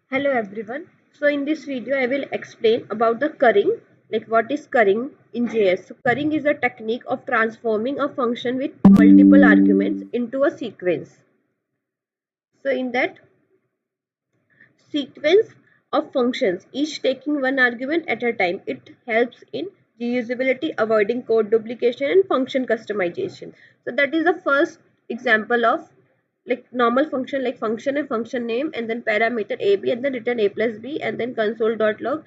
Hello everyone. So in this video I will explain about the currying, like what is currying in JS. So currying is a technique of transforming a function with multiple arguments into a sequence. So in that sequence of functions, each taking one argument at a time, it helps in reusability, avoiding code duplication and function customization. So that is the first example of like normal function, like function and function name and then parameter a b and then return a plus b and then console.log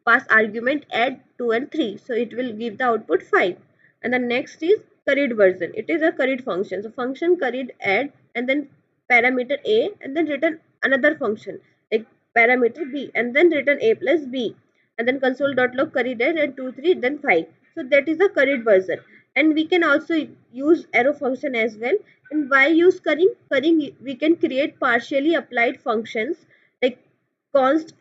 pass argument add 2 and 3, so it will give the output 5. And the next is curried version. It is a curried function, so function curried add and then parameter a and then return another function like parameter b and then return a plus b and then console.log curried add and 2 3 then 5. So that is the curried version. And we can also use arrow function as well. And why use currying? We can create partially applied functions like const.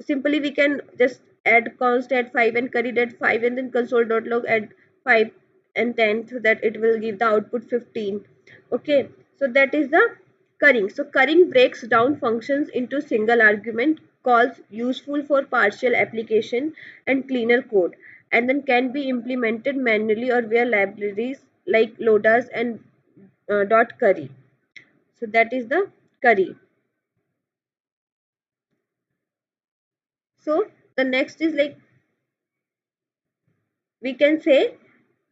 Simply we can just add const at 5 and curried at 5 and then console.log add 5 and 10, so that it will give the output 15. Okay, so that is the currying. So currying breaks down functions into single argument calls, useful for partial application and cleaner code, and then can be implemented manually or via libraries like loaders and dot curry. So that is the curry. So the next is like we can say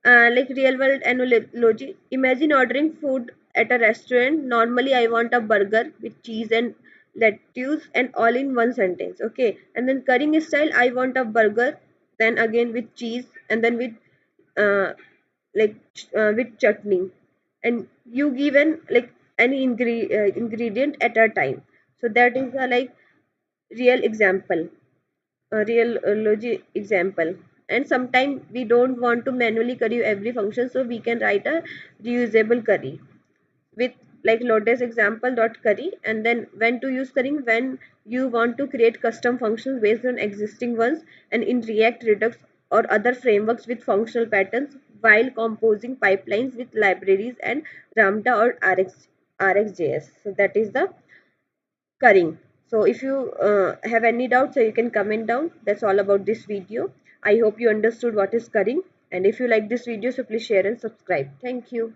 like real world analogy. Imagine ordering food at a restaurant. Normally I want a burger with cheese and lettuce and all in one sentence. Okay, and then currying style, I want a burger, then again with cheese and then with uh, with chutney, and you given like any ingredient at a time. So that is a like real example, a real logic example. And sometimes we don't want to manually curry every function, so we can write a reusable curry with like lotus example dot curry. And then when to use currying, when you want to create custom functions based on existing ones and in React, Redux or other frameworks with functional patterns, while composing pipelines with libraries and Ramda or RxJS. So that is the currying. So if you have any doubts, so you can comment down. That's all about this video. I hope you understood what is currying. And if you like this video, so please share and subscribe. Thank you.